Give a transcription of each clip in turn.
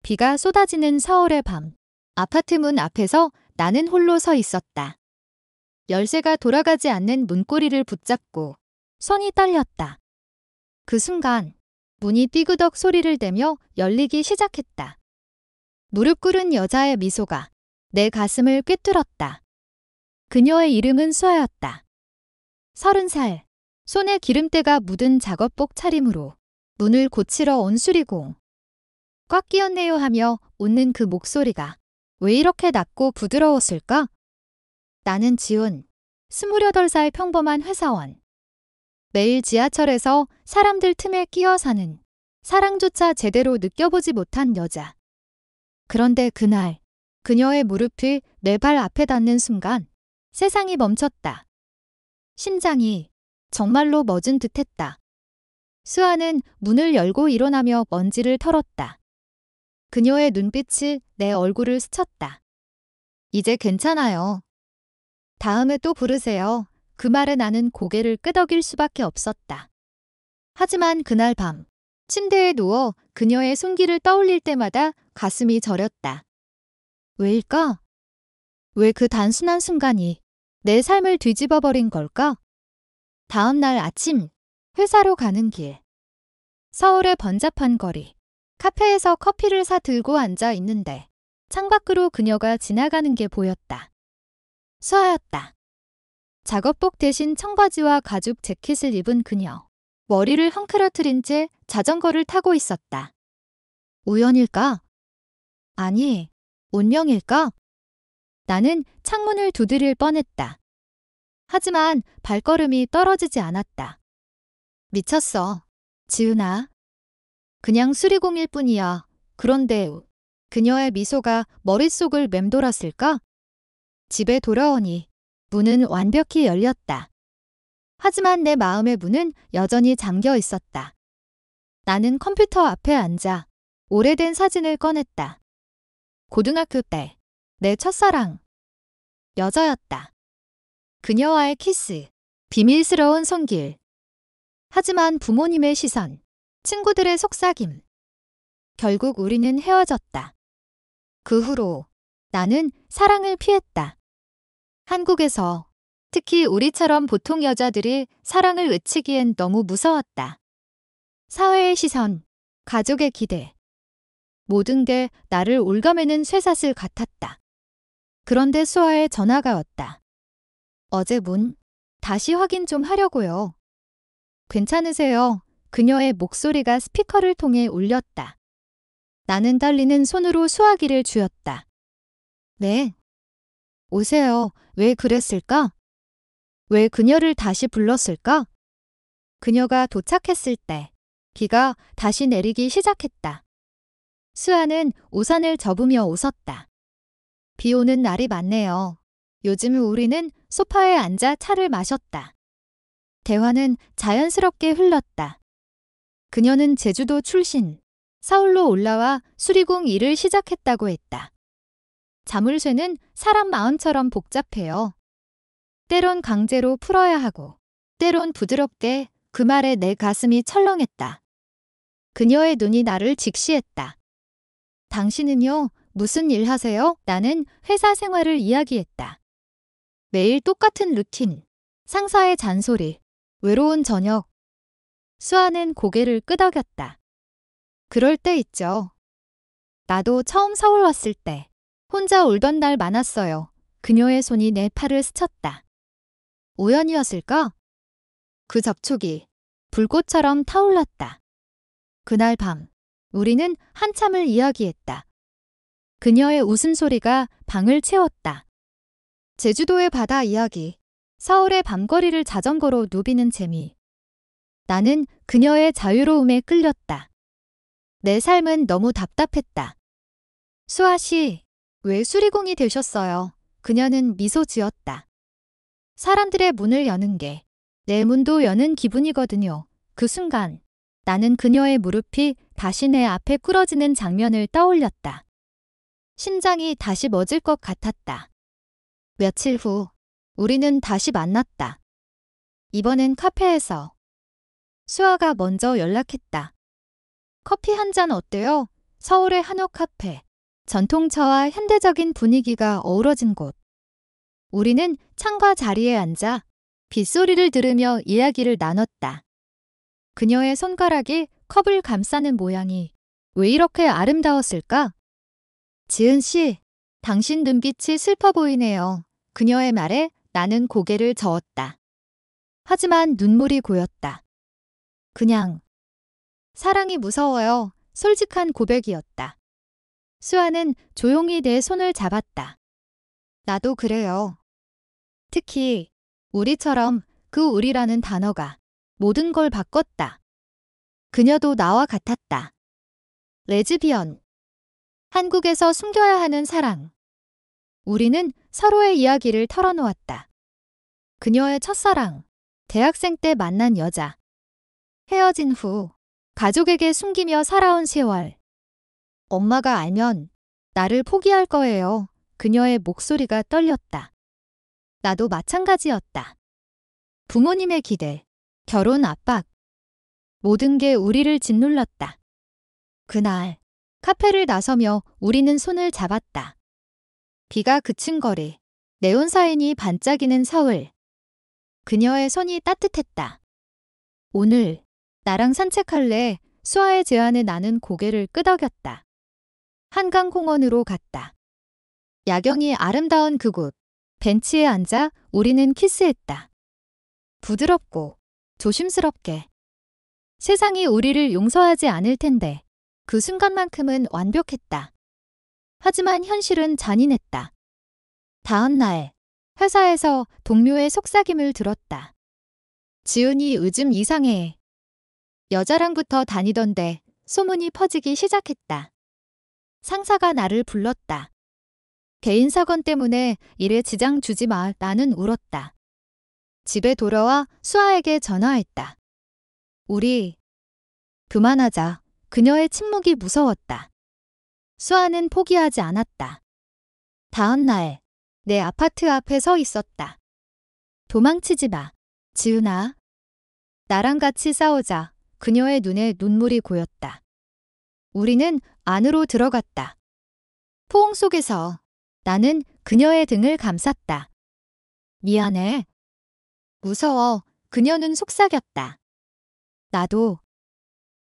비가 쏟아지는 서울의 밤. 아파트 문 앞에서 나는 홀로 서 있었다. 열쇠가 돌아가지 않는 문고리를 붙잡고 손이 떨렸다. 그 순간 문이 삐그덕 소리를 내며 열리기 시작했다. 무릎 꿇은 여자의 미소가 내 가슴을 꿰뚫었다. 그녀의 이름은 수아였다. 30살, 손에 기름때가 묻은 작업복 차림으로 문을 고치러 온 수리공. 꽉 끼었네요 하며 웃는 그 목소리가 왜 이렇게 낮고 부드러웠을까? 나는 지훈, 28살 평범한 회사원. 매일 지하철에서 사람들 틈에 끼어 사는 사랑조차 제대로 느껴보지 못한 여자. 그런데 그날 그녀의 무릎이 내 발 앞에 닿는 순간 세상이 멈췄다. 심장이 정말로 멎은 듯했다. 수아는 문을 열고 일어나며 먼지를 털었다. 그녀의 눈빛이 내 얼굴을 스쳤다. 이제 괜찮아요. 다음에 또 부르세요. 그 말에 나는 고개를 끄덕일 수밖에 없었다. 하지만 그날 밤 침대에 누워 그녀의 손길을 떠올릴 때마다 가슴이 저렸다. 왜일까? 왜 그 단순한 순간이 내 삶을 뒤집어버린 걸까? 다음 날 아침 회사로 가는 길. 서울의 번잡한 거리. 카페에서 커피를 사 들고 앉아 있는데 창밖으로 그녀가 지나가는 게 보였다. 수아였다. 작업복 대신 청바지와 가죽 재킷을 입은 그녀. 머리를 헝클어뜨린 채 자전거를 타고 있었다. 우연일까? 아니, 운명일까? 나는 창문을 두드릴 뻔했다. 하지만 발걸음이 떨어지지 않았다. 미쳤어. 지훈아. 그냥 수리공일 뿐이야. 그런데 그녀의 미소가 머릿속을 맴돌았을까? 집에 돌아오니 문은 완벽히 열렸다. 하지만 내 마음의 문은 여전히 잠겨 있었다. 나는 컴퓨터 앞에 앉아 오래된 사진을 꺼냈다. 고등학교 때 내 첫사랑. 여자였다. 그녀와의 키스, 비밀스러운 손길. 하지만 부모님의 시선, 친구들의 속삭임. 결국 우리는 헤어졌다. 그 후로 나는 사랑을 피했다. 한국에서 특히 우리처럼 보통 여자들이 사랑을 외치기엔 너무 무서웠다. 사회의 시선, 가족의 기대. 모든 게 나를 올가매는 쇠사슬 같았다. 그런데 수아의 전화가 왔다. 어제 문 다시 확인 좀 하려고요. 괜찮으세요? 그녀의 목소리가 스피커를 통해 울렸다. 나는 떨리는 손으로 수화기를 쥐었다. 네. 오세요. 왜 그랬을까? 왜 그녀를 다시 불렀을까? 그녀가 도착했을 때 비가 다시 내리기 시작했다. 수아는 우산을 접으며 웃었다. 비 오는 날이 많네요. 요즘 우리는 소파에 앉아 차를 마셨다. 대화는 자연스럽게 흘렀다. 그녀는 제주도 출신, 서울로 올라와 수리공 일을 시작했다고 했다. 자물쇠는 사람 마음처럼 복잡해요. 때론 강제로 풀어야 하고, 때론 부드럽게. 그 말에 내 가슴이 철렁했다. 그녀의 눈이 나를 직시했다. 당신은요, 무슨 일 하세요? 나는 회사 생활을 이야기했다. 매일 똑같은 루틴, 상사의 잔소리, 외로운 저녁. 수아는 고개를 끄덕였다. 그럴 때 있죠. 나도 처음 서울 왔을 때 혼자 울던 날 많았어요. 그녀의 손이 내 팔을 스쳤다. 우연이었을까? 그 접촉이 불꽃처럼 타올랐다. 그날 밤 우리는 한참을 이야기했다. 그녀의 웃음소리가 방을 채웠다. 제주도의 바다 이야기, 서울의 밤거리를 자전거로 누비는 재미. 나는 그녀의 자유로움에 끌렸다. 내 삶은 너무 답답했다. 수아 씨, 왜 수리공이 되셨어요? 그녀는 미소 지었다. 사람들의 문을 여는 게 내 문도 여는 기분이거든요. 그 순간 나는 그녀의 무릎이 다시 내 앞에 꿇어지는 장면을 떠올렸다. 심장이 다시 멎을 것 같았다. 며칠 후 우리는 다시 만났다. 이번엔 카페에서. 수아가 먼저 연락했다. 커피 한 잔 어때요? 서울의 한옥 카페. 전통차와 현대적인 분위기가 어우러진 곳. 우리는 창가 자리에 앉아 빗소리를 들으며 이야기를 나눴다. 그녀의 손가락이 컵을 감싸는 모양이 왜 이렇게 아름다웠을까? 지은 씨, 당신 눈빛이 슬퍼 보이네요. 그녀의 말에 나는 고개를 저었다. 하지만 눈물이 고였다. 그냥 사랑이 무서워요. 솔직한 고백이었다. 수아는 조용히 내 손을 잡았다. 나도 그래요. 특히 우리처럼 그 우리라는 단어가 모든 걸 바꿨다. 그녀도 나와 같았다. 레즈비언. 한국에서 숨겨야 하는 사랑. 우리는 서로의 이야기를 털어놓았다. 그녀의 첫사랑, 대학생 때 만난 여자, 헤어진 후 가족에게 숨기며 살아온 세월. 엄마가 알면 나를 포기할 거예요. 그녀의 목소리가 떨렸다. 나도 마찬가지였다. 부모님의 기대, 결혼 압박, 모든 게 우리를 짓눌렀다. 그날 카페를 나서며 우리는 손을 잡았다. 비가 그친 거리, 네온사인이 반짝이는 서울. 그녀의 손이 따뜻했다. 오늘 나랑 산책할래? 수아의 제안에 나는 고개를 끄덕였다. 한강공원으로 갔다. 야경이 아름다운 그곳. 벤치에 앉아 우리는 키스했다. 부드럽고 조심스럽게. 세상이 우리를 용서하지 않을 텐데 그 순간만큼은 완벽했다. 하지만 현실은 잔인했다. 다음 날 회사에서 동료의 속삭임을 들었다. 지은이 요즘 이상해. 여자랑부터 다니던데 소문이 퍼지기 시작했다. 상사가 나를 불렀다. 개인 사건 때문에 일에 지장 주지 마. 나는 울었다. 집에 돌아와 수아에게 전화했다. 우리 그만하자. 그녀의 침묵이 무서웠다. 수아는 포기하지 않았다. 다음 날 내 아파트 앞에 서 있었다. 도망치지 마. 지은아. 나랑 같이 싸우자. 그녀의 눈에 눈물이 고였다. 우리는 안으로 들어갔다. 포옹 속에서 나는 그녀의 등을 감쌌다. 미안해. 무서워. 그녀는 속삭였다. 나도.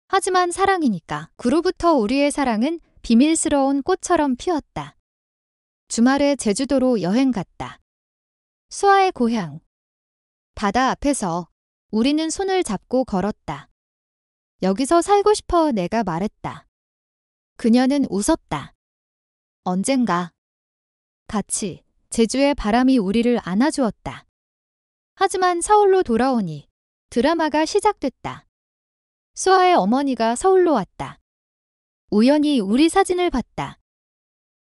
하지만 사랑이니까. 그로부터 우리의 사랑은 비밀스러운 꽃처럼 피었다. 주말에 제주도로 여행 갔다. 수아의 고향. 바다 앞에서 우리는 손을 잡고 걸었다. 여기서 살고 싶어 내가 말했다. 그녀는 웃었다. 언젠가. 같이 제주의 바람이 우리를 안아주었다. 하지만 서울로 돌아오니 드라마가 시작됐다. 수아의 어머니가 서울로 왔다. 우연히 우리 사진을 봤다.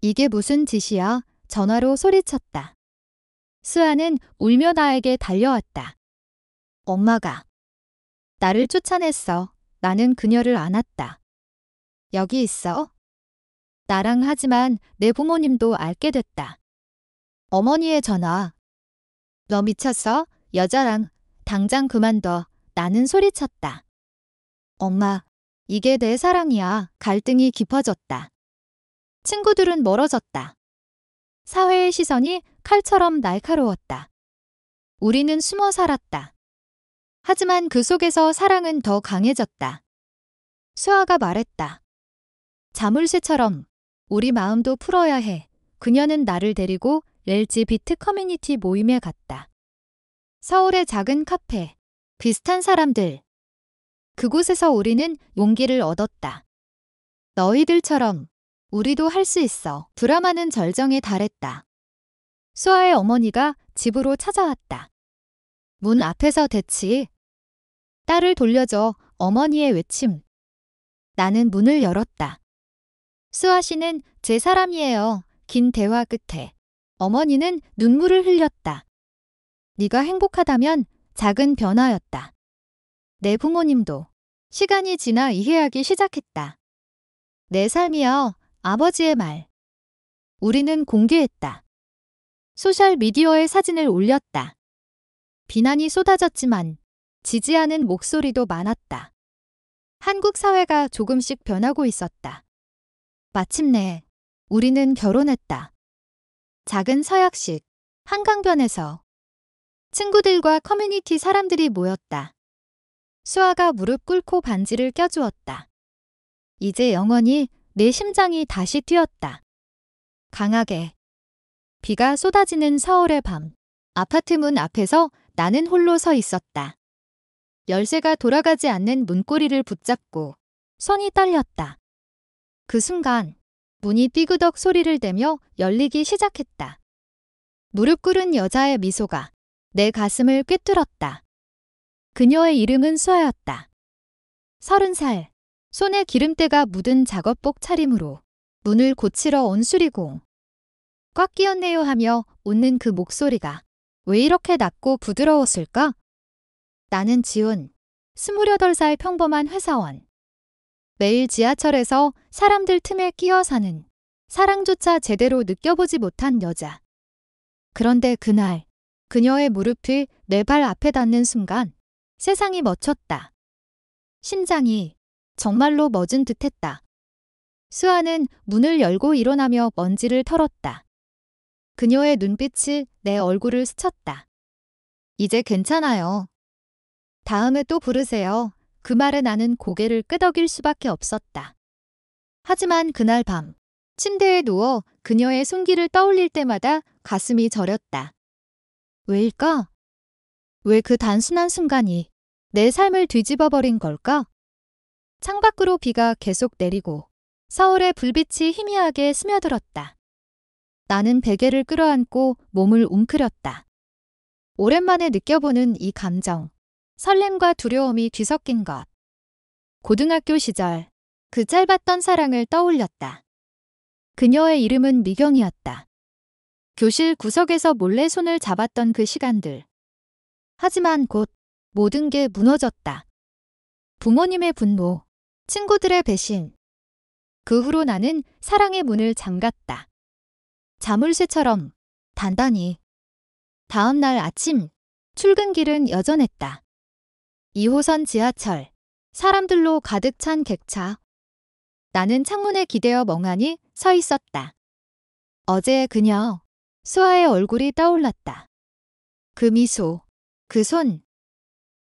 이게 무슨 짓이야? 전화로 소리쳤다. 수아는 울며 나에게 달려왔다. 엄마가 나를 쫓아냈어. 나는 그녀를 안았다. 여기 있어? 나랑 하지만 내 부모님도 알게 됐다. 어머니의 전화. 너 미쳤어? 여자랑 당장 그만둬. 나는 소리쳤다. 엄마, 이게 내 사랑이야. 갈등이 깊어졌다. 친구들은 멀어졌다. 사회의 시선이 칼처럼 날카로웠다. 우리는 숨어 살았다. 하지만 그 속에서 사랑은 더 강해졌다. 수아가 말했다. 자물쇠처럼 우리 마음도 풀어야 해. 그녀는 나를 데리고 LGBT 커뮤니티 모임에 갔다. 서울의 작은 카페, 비슷한 사람들. 그곳에서 우리는 용기를 얻었다. 너희들처럼 우리도 할 수 있어. 드라마는 절정에 달했다. 수아의 어머니가 집으로 찾아왔다. 문 앞에서 대치. 딸을 돌려줘. 어머니의 외침. 나는 문을 열었다. 수아 씨는 제 사람이에요. 긴 대화 끝에 어머니는 눈물을 흘렸다. 네가 행복하다면 작은 변화였다. 내 부모님도 시간이 지나 이해하기 시작했다. 내 삶이여. 아버지의 말. 우리는 공개했다. 소셜미디어에 사진을 올렸다. 비난이 쏟아졌지만 지지하는 목소리도 많았다. 한국 사회가 조금씩 변하고 있었다. 마침내 우리는 결혼했다. 작은 서약식, 한강변에서 친구들과 커뮤니티 사람들이 모였다. 수아가 무릎 꿇고 반지를 껴주었다. 이제 영원히 내 심장이 다시 뛰었다. 강하게. 비가 쏟아지는 서울의 밤. 아파트 문 앞에서 나는 홀로 서 있었다. 열쇠가 돌아가지 않는 문고리를 붙잡고 손이 떨렸다. 그 순간 문이 삐그덕 소리를 내며 열리기 시작했다. 무릎 꿇은 여자의 미소가 내 가슴을 꿰뚫었다. 그녀의 이름은 수아였다. 30살, 손에 기름때가 묻은 작업복 차림으로 문을 고치러 온 수리공. 꽉 끼었네요 하며 웃는 그 목소리가 왜 이렇게 낮고 부드러웠을까? 나는 지훈, 28살 평범한 회사원. 매일 지하철에서 사람들 틈에 끼어 사는 사랑조차 제대로 느껴보지 못한 여자. 그런데 그날 그녀의 무릎이 내 발 앞에 닿는 순간 세상이 멎었다. 심장이 정말로 멎은 듯했다. 수아는 문을 열고 일어나며 먼지를 털었다. 그녀의 눈빛이 내 얼굴을 스쳤다. 이제 괜찮아요. 다음에 또 부르세요. 그 말에 나는 고개를 끄덕일 수밖에 없었다. 하지만 그날 밤 침대에 누워 그녀의 손길을 떠올릴 때마다 가슴이 저렸다. 왜일까? 왜 그 단순한 순간이 내 삶을 뒤집어버린 걸까? 창밖으로 비가 계속 내리고 서울의 불빛이 희미하게 스며들었다. 나는 베개를 끌어안고 몸을 웅크렸다. 오랜만에 느껴보는 이 감정, 설렘과 두려움이 뒤섞인 것. 고등학교 시절 그 짧았던 사랑을 떠올렸다. 그녀의 이름은 미경이었다. 교실 구석에서 몰래 손을 잡았던 그 시간들. 하지만 곧 모든 게 무너졌다. 부모님의 분노, 친구들의 배신. 그 후로 나는 사랑의 문을 잠갔다. 자물쇠처럼 단단히. 다음 날 아침 출근길은 여전했다. 2호선 지하철, 사람들로 가득 찬 객차. 나는 창문에 기대어 멍하니 서 있었다. 어제의 그녀, 수아의 얼굴이 떠올랐다. 그 미소, 그 손.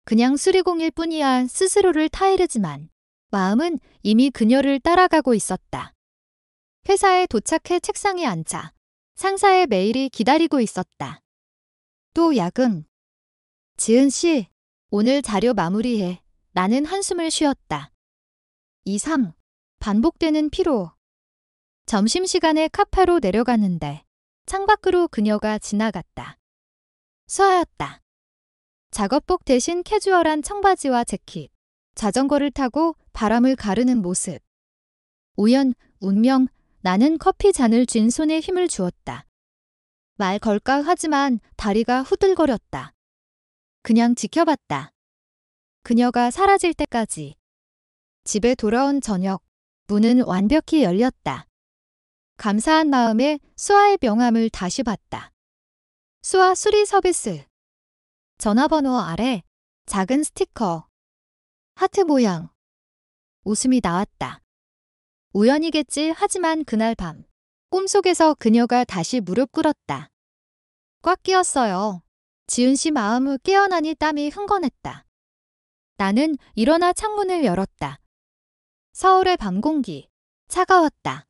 그냥 수리공일 뿐이야 스스로를 타이르지만 마음은 이미 그녀를 따라가고 있었다. 회사에 도착해 책상에 앉아 상사의 메일이 기다리고 있었다. 또 야근. 지은 씨, 오늘 자료 마무리해. 나는 한숨을 쉬었다. 2, 3. 반복되는 피로. 점심시간에 카페로 내려갔는데 창밖으로 그녀가 지나갔다. 수아였다. 작업복 대신 캐주얼한 청바지와 재킷. 자전거를 타고 바람을 가르는 모습. 우연, 운명, 나는 커피 잔을 쥔 손에 힘을 주었다. 말 걸까 하지만 다리가 후들거렸다. 그냥 지켜봤다. 그녀가 사라질 때까지. 집에 돌아온 저녁, 문은 완벽히 열렸다. 감사한 마음에 수아의 명함을 다시 봤다. 수아 수리 서비스. 전화번호 아래 작은 스티커. 하트 모양. 웃음이 나왔다. 우연이겠지 하지만 그날 밤 꿈속에서 그녀가 다시 무릎 꿇었다. 꽉 끼었어요. 지은 씨 마음을 깨어나니 땀이 흥건했다. 나는 일어나 창문을 열었다. 서울의 밤 공기. 차가웠다.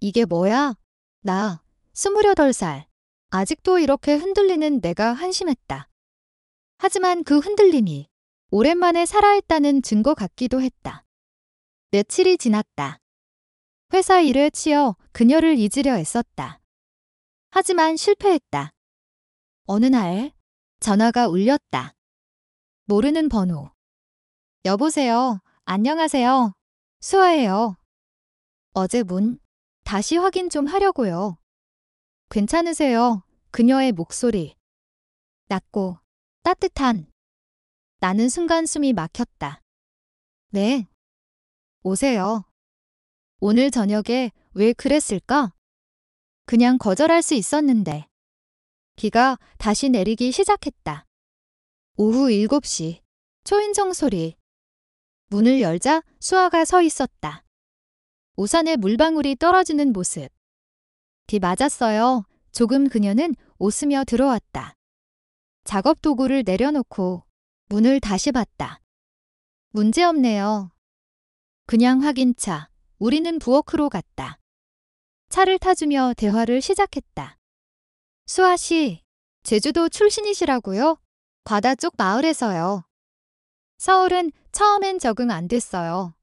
이게 뭐야? 나 28살. 아직도 이렇게 흔들리는 내가 한심했다. 하지만 그 흔들림이 오랜만에 살아있다는 증거 같기도 했다. 며칠이 지났다. 회사 일에 치여 그녀를 잊으려 애썼다. 하지만 실패했다. 어느 날 전화가 울렸다. 모르는 번호. 여보세요. 안녕하세요. 수아예요. 어제 문 다시 확인 좀 하려고요. 괜찮으세요? 그녀의 목소리. 낮고 따뜻한. 나는 순간 숨이 막혔다. 네. 오세요. 오늘 저녁에 왜 그랬을까? 그냥 거절할 수 있었는데. 비가 다시 내리기 시작했다. 오후 7시. 초인종 소리. 문을 열자 수아가 서 있었다. 우산에 물방울이 떨어지는 모습. 비 맞았어요. 조금 그녀는 웃으며 들어왔다. 작업 도구를 내려놓고 문을 다시 봤다. 문제없네요. 그냥 확인차. 우리는 부엌으로 갔다. 차를 타주며 대화를 시작했다. 수아 씨, 제주도 출신이시라고요? 바다 쪽 마을에서요. 서울은 처음엔 적응 안 됐어요.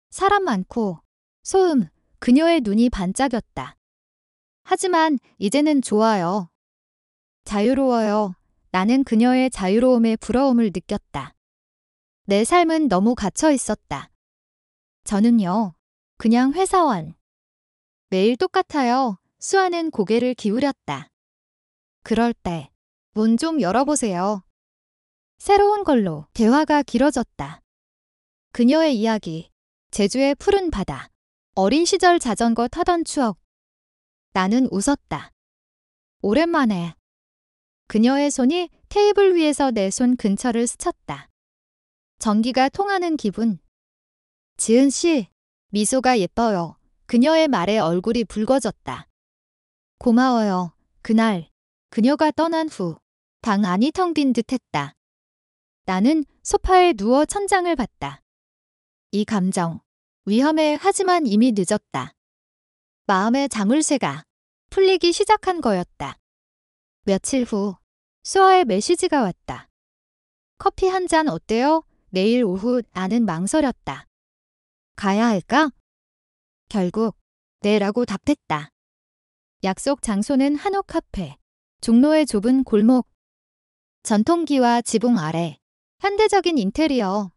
사람 많고 소음, 그녀의 눈이 반짝였다. 하지만 이제는 좋아요. 자유로워요. 나는 그녀의 자유로움에 부러움을 느꼈다. 내 삶은 너무 갇혀 있었다. 저는요, 그냥 회사원. 매일 똑같아요. 수아는 고개를 기울였다. 그럴 때, 문 좀 열어보세요. 새로운 걸로 대화가 길어졌다. 그녀의 이야기, 제주의 푸른 바다, 어린 시절 자전거 타던 추억. 나는 웃었다. 오랜만에. 그녀의 손이 테이블 위에서 내 손 근처를 스쳤다. 전기가 통하는 기분. 지은 씨, 미소가 예뻐요. 그녀의 말에 얼굴이 붉어졌다. 고마워요. 그날, 그녀가 떠난 후, 방 안이 텅 빈 듯했다. 나는 소파에 누워 천장을 봤다. 이 감정, 위험해 하지만 이미 늦었다. 마음의 자물쇠가 풀리기 시작한 거였다. 며칠 후, 수아의 메시지가 왔다. 커피 한 잔 어때요? 내일 오후. 나는 망설였다. 가야 할까? 결국 네라고 답했다. 약속 장소는 한옥 카페. 종로의 좁은 골목. 전통기와 지붕 아래. 현대적인 인테리어.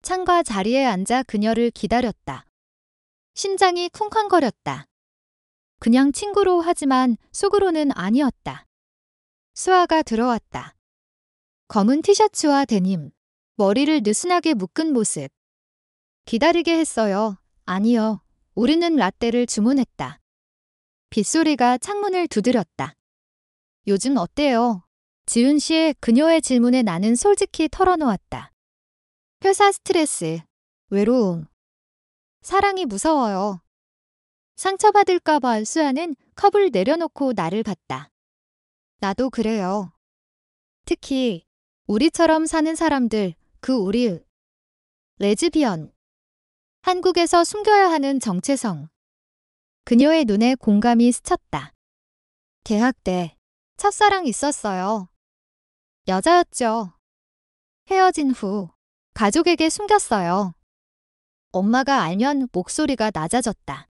창가 자리에 앉아 그녀를 기다렸다. 심장이 쿵쾅거렸다. 그냥 친구로 하지만 속으로는 아니었다. 수아가 들어왔다. 검은 티셔츠와 데님. 머리를 느슨하게 묶은 모습. 기다리게 했어요. 아니요. 우리는 라떼를 주문했다. 빗소리가 창문을 두드렸다. 요즘 어때요? 지은 씨의 그녀의 질문에 나는 솔직히 털어놓았다. 회사 스트레스, 외로움, 사랑이 무서워요. 상처받을까봐 수아는 컵을 내려놓고 나를 봤다. 나도 그래요. 특히 우리처럼 사는 사람들, 그 우리 레즈비언. 한국에서 숨겨야 하는 정체성. 그녀의 눈에 공감이 스쳤다. 대학 때 첫사랑 있었어요. 여자였죠. 헤어진 후 가족에게 숨겼어요. 엄마가 알면 목소리가 낮아졌다.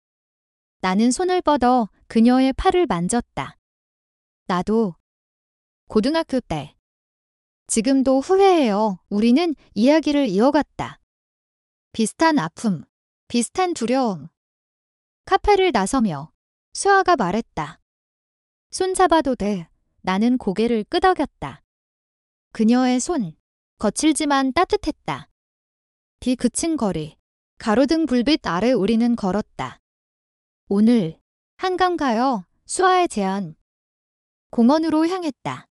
나는 손을 뻗어 그녀의 팔을 만졌다. 나도 고등학교 때. 지금도 후회해요. 우리는 이야기를 이어갔다. 비슷한 아픔, 비슷한 두려움. 카페를 나서며 수아가 말했다. 손 잡아도 돼. 나는 고개를 끄덕였다. 그녀의 손, 거칠지만 따뜻했다. 비 그친 거리, 가로등 불빛 아래 우리는 걸었다. 오늘 한강 가요. 수아의 제안. 공원으로 향했다.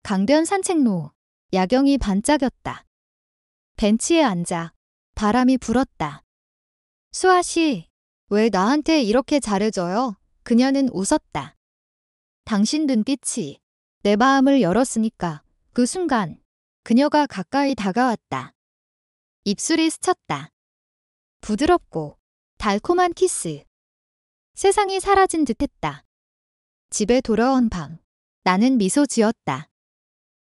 강변 산책로, 야경이 반짝였다. 벤치에 앉아 바람이 불었다. 수아 씨, 왜 나한테 이렇게 잘해줘요? 그녀는 웃었다. 당신 눈빛이 내 마음을 열었으니까. 그 순간 그녀가 가까이 다가왔다. 입술이 스쳤다. 부드럽고 달콤한 키스. 세상이 사라진 듯했다. 집에 돌아온 밤, 나는 미소 지었다.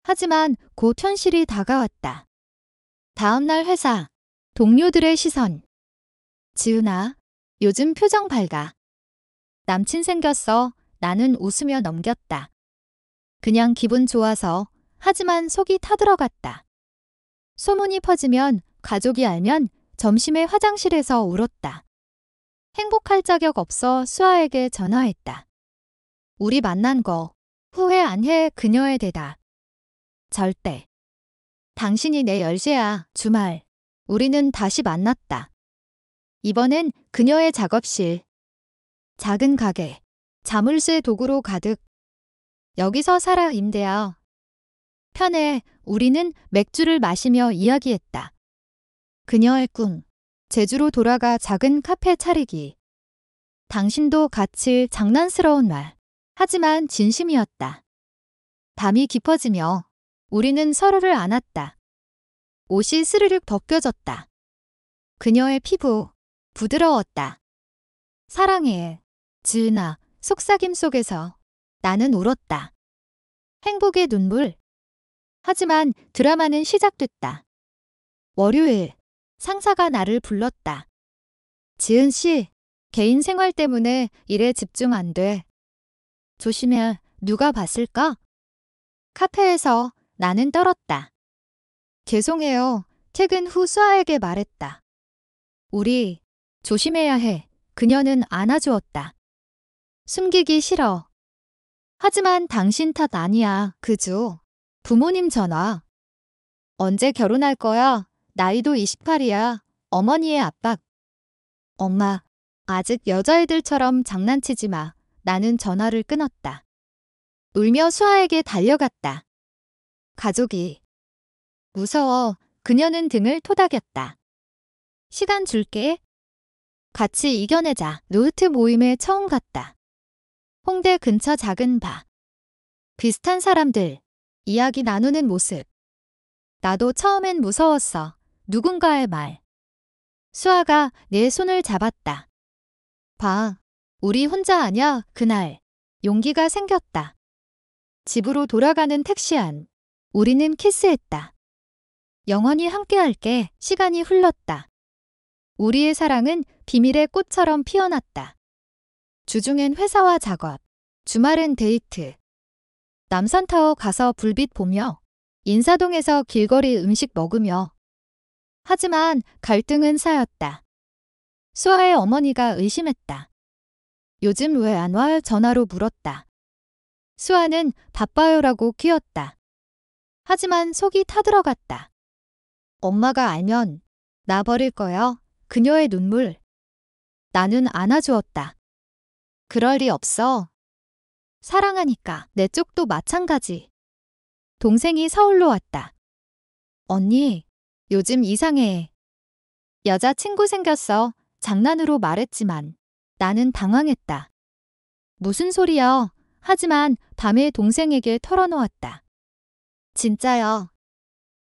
하지만 곧 현실이 다가왔다. 다음날 회사, 동료들의 시선. 지은아, 요즘 표정 밝아. 남친 생겼어. 나는 웃으며 넘겼다. 그냥 기분 좋아서. 하지만 속이 타들어갔다. 소문이 퍼지면, 가족이 알면 점심에 화장실에서 울었다. 행복할 자격 없어 수아에게 전화했다. 우리 만난 거 후회 안 해. 그녀의 대답. 절대. 당신이 내 열쇠야. 주말. 우리는 다시 만났다. 이번엔 그녀의 작업실. 작은 가게. 자물쇠 도구로 가득. 여기서 살아 임대야. 편해. 우리는 맥주를 마시며 이야기했다. 그녀의 꿈. 제주로 돌아가 작은 카페 차리기. 당신도 같이 장난스러운 말. 하지만 진심이었다. 밤이 깊어지며 우리는 서로를 안았다. 옷이 스르륵 벗겨졌다. 그녀의 피부 부드러웠다. 사랑해, 지은아. 속삭임 속에서 나는 울었다. 행복의 눈물. 하지만 드라마는 시작됐다. 월요일, 상사가 나를 불렀다. 지은 씨, 개인 생활 때문에 일에 집중 안 돼. 조심해, 누가 봤을까? 카페에서 나는 떨었다. 죄송해요. 퇴근 후 수아에게 말했다. 우리 조심해야 해. 그녀는 안아주었다. 숨기기 싫어. 하지만 당신 탓 아니야. 그죠? 부모님 전화. 언제 결혼할 거야? 나이도 28이야. 어머니의 압박. 엄마, 아직 여자애들처럼 장난치지 마. 나는 전화를 끊었다. 울며 수아에게 달려갔다. 가족이. 무서워. 그녀는 등을 토닥였다. 시간 줄게. 같이 이겨내자. 노트 모임에 처음 갔다. 홍대 근처 작은 바. 비슷한 사람들. 이야기 나누는 모습. 나도 처음엔 무서웠어. 누군가의 말. 수아가 내 손을 잡았다. 봐. 우리 혼자 아냐? 그날. 용기가 생겼다. 집으로 돌아가는 택시 안. 우리는 키스했다. 영원히 함께할게. 시간이 흘렀다. 우리의 사랑은 비밀의 꽃처럼 피어났다. 주중엔 회사와 작업, 주말엔 데이트. 남산타워 가서 불빛 보며, 인사동에서 길거리 음식 먹으며. 하지만 갈등은 쌓였다. 수아의 어머니가 의심했다. 요즘 왜 안 와? 전화로 물었다. 수아는 바빠요라고 끼었다. 하지만 속이 타들어갔다. 엄마가 알면 나 버릴 거야. 그녀의 눈물. 나는 안아주었다. 그럴 리 없어. 사랑하니까. 내 쪽도 마찬가지. 동생이 서울로 왔다. 언니, 요즘 이상해. 여자친구 생겼어. 장난으로 말했지만 나는 당황했다. 무슨 소리야. 하지만 밤에 동생에게 털어놓았다. 진짜야.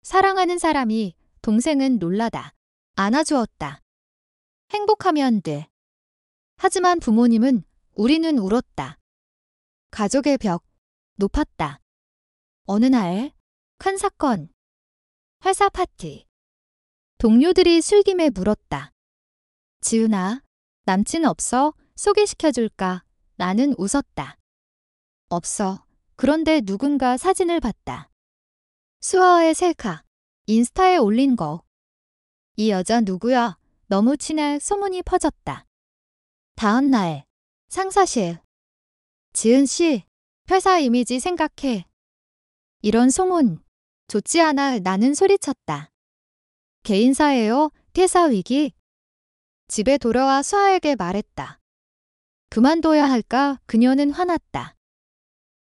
사랑하는 사람이. 동생은 놀라다. 안아주었다. 행복하면 돼. 하지만 부모님은 우리는 울었다. 가족의 벽. 높았다. 어느 날 큰 사건. 회사 파티. 동료들이 술김에 물었다. 지은아, 남친 없어? 소개시켜줄까? 나는 웃었다. 없어. 그런데 누군가 사진을 봤다. 수아의 셀카. 인스타에 올린 거. 이 여자 누구야? 너무 친해. 소문이 퍼졌다. 다음 날 상사실. 지은 씨, 회사 이미지 생각해. 이런 소문 좋지 않아. 나는 소리쳤다. 개인사예요. 퇴사 위기. 집에 돌아와 수아에게 말했다. 그만둬야 할까? 그녀는 화났다.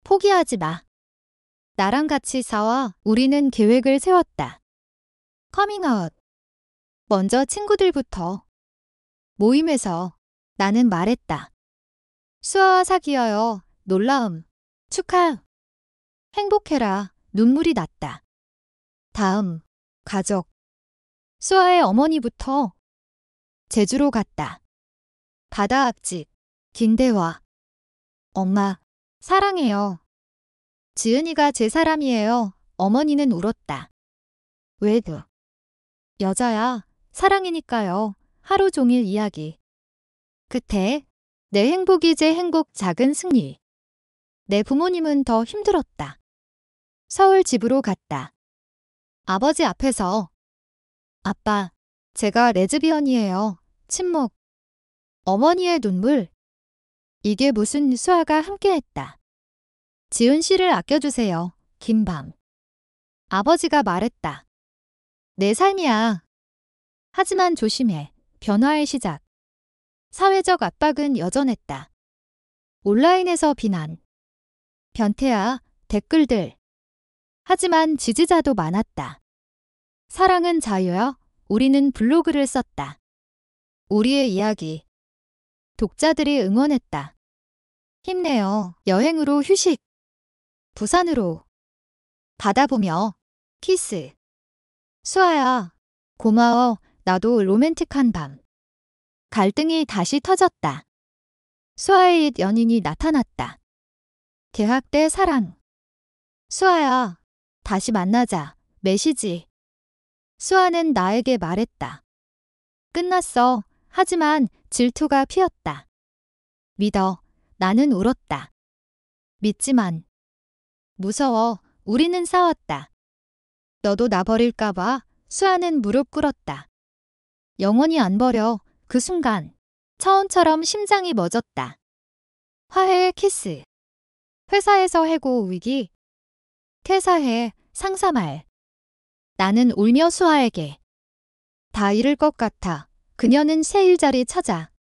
포기하지 마. 나랑 같이 싸워. 우리는 계획을 세웠다. 커밍아웃. 먼저 친구들부터. 모임에서 나는 말했다. 수아와 사귀어요. 놀라움. 축하. 행복해라. 눈물이 났다. 다음. 가족. 수아의 어머니부터. 제주로 갔다. 바다 앞집. 긴 대화. 엄마, 사랑해요. 지은이가 제 사람이에요. 어머니는 울었다. 왜도? 여자야. 사랑이니까요. 하루 종일 이야기. 끝에 내 행복이 제 행복 작은 승리. 내 부모님은 더 힘들었다. 서울 집으로 갔다. 아버지 앞에서. 아빠, 제가 레즈비언이에요. 침묵. 어머니의 눈물. 이게 무슨. 수아가 함께했다. 지은 씨를 아껴주세요. 긴 밤. 아버지가 말했다. 내 삶이야. 하지만 조심해. 변화의 시작. 사회적 압박은 여전했다. 온라인에서 비난. 변태야. 댓글들. 하지만 지지자도 많았다. 사랑은 자유야. 우리는 블로그를 썼다. 우리의 이야기. 독자들이 응원했다. 힘내요. 여행으로 휴식. 부산으로. 바다 보며 키스. 수아야, 고마워. 나도 로맨틱한 밤. 갈등이 다시 터졌다. 수아의 옛 연인이 나타났다. 대학 때 사랑. 수아야, 다시 만나자. 메시지. 수아는 나에게 말했다. 끝났어. 하지만 질투가 피었다. 믿어. 나는 울었다. 믿지만. 무서워. 우리는 싸웠다. 너도 나 버릴까봐. 수아는 무릎 꿇었다. 영원히 안 버려. 그 순간 처음처럼 심장이 멎었다. 화해의 키스. 회사에서 해고 위기. 퇴사해. 상사말. 나는 울며 수아에게. 다 잃을 것 같아. 그녀는 새 일자리 찾아.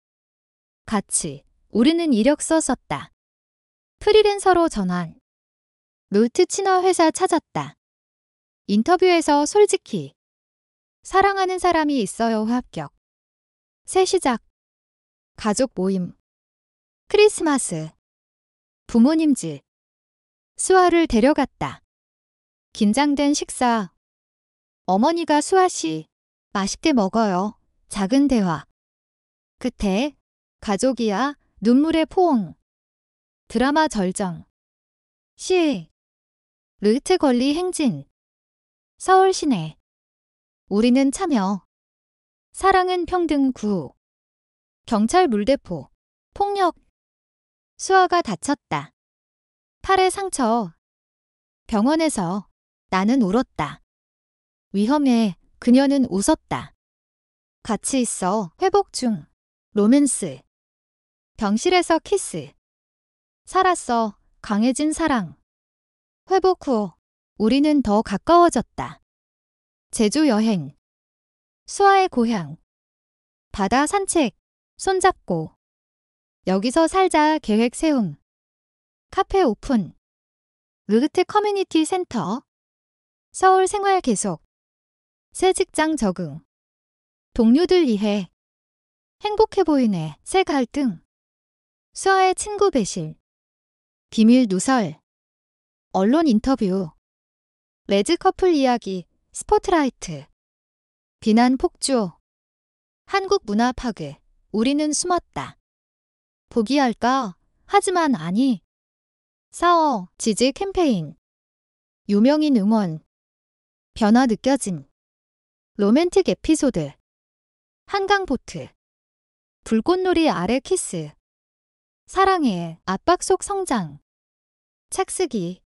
같이. 우리는 이력서 썼다. 프리랜서로 전환. 루트 친화 회사 찾았다. 인터뷰에서 솔직히. 사랑하는 사람이 있어요. 합격. 새 시작. 가족 모임. 크리스마스. 부모님 집. 수아를 데려갔다. 긴장된 식사. 어머니가 수아씨. 맛있게 먹어요. 작은 대화. 끝에 가족이야. 눈물의 포옹. 드라마 절정. 시. 루트 권리 행진. 서울 시내. 우리는 참여. 사랑은 평등 구. 경찰 물대포. 폭력. 수아가 다쳤다. 팔에 상처. 병원에서. 나는 울었다. 위험해. 그녀는 웃었다. 같이 있어. 회복 중. 로맨스. 병실에서 키스. 살았어. 강해진 사랑. 회복 후. 우리는 더 가까워졌다. 제주 여행. 수아의 고향. 바다 산책. 손잡고. 여기서 살자 계획 세움. 카페 오픈. 르그트 커뮤니티 센터. 서울 생활 계속. 새 직장 적응. 동료들 이해. 행복해 보이네. 새 갈등. 수아의 친구 배실. 비밀 누설. 언론 인터뷰. 레즈 커플 이야기. 스포트라이트. 비난 폭주. 한국 문화 파괴. 우리는 숨었다. 포기할까? 하지만 아니. 싸워. 지지 캠페인. 유명인 응원. 변화 느껴짐. 로맨틱 에피소드. 한강보트. 불꽃놀이 아래 키스. 사랑해. 압박 속 성장. 착쓰기.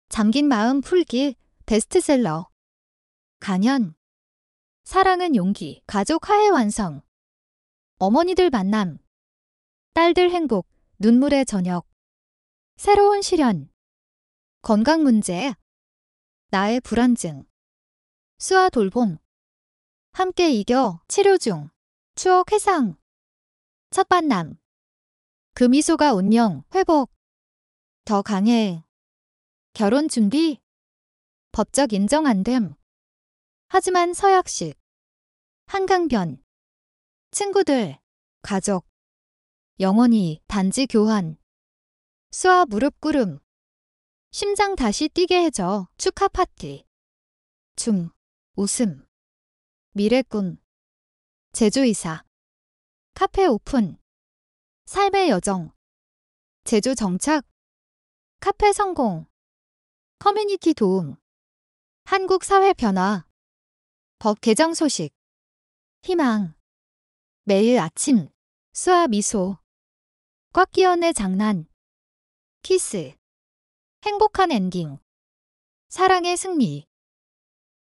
잠긴 마음 풀기. 베스트셀러. 간연. 사랑은 용기. 가족 화해 완성. 어머니들 만남. 딸들 행복. 눈물의 저녁. 새로운 시련. 건강 문제. 나의 불안증. 수아 돌봄. 함께 이겨. 치료 중. 추억 회상. 첫 만남. 그 미소가 운명. 회복. 더 강해. 결혼 준비. 법적 인정 안 됨. 하지만 서약식. 한강변. 친구들. 가족. 영원히 단지 교환. 수아 무릎 꿇음. 심장 다시 뛰게 해줘. 축하 파티. 중. 웃음. 미래꾼. 제주이사. 카페 오픈. 삶의 여정. 제주 정착. 카페 성공. 커뮤니티 도움. 한국 사회 변화. 법 개정 소식. 희망. 매일 아침. 수아 미소. 꽉 끼어 내 장난. 키스. 행복한 엔딩. 사랑의 승리.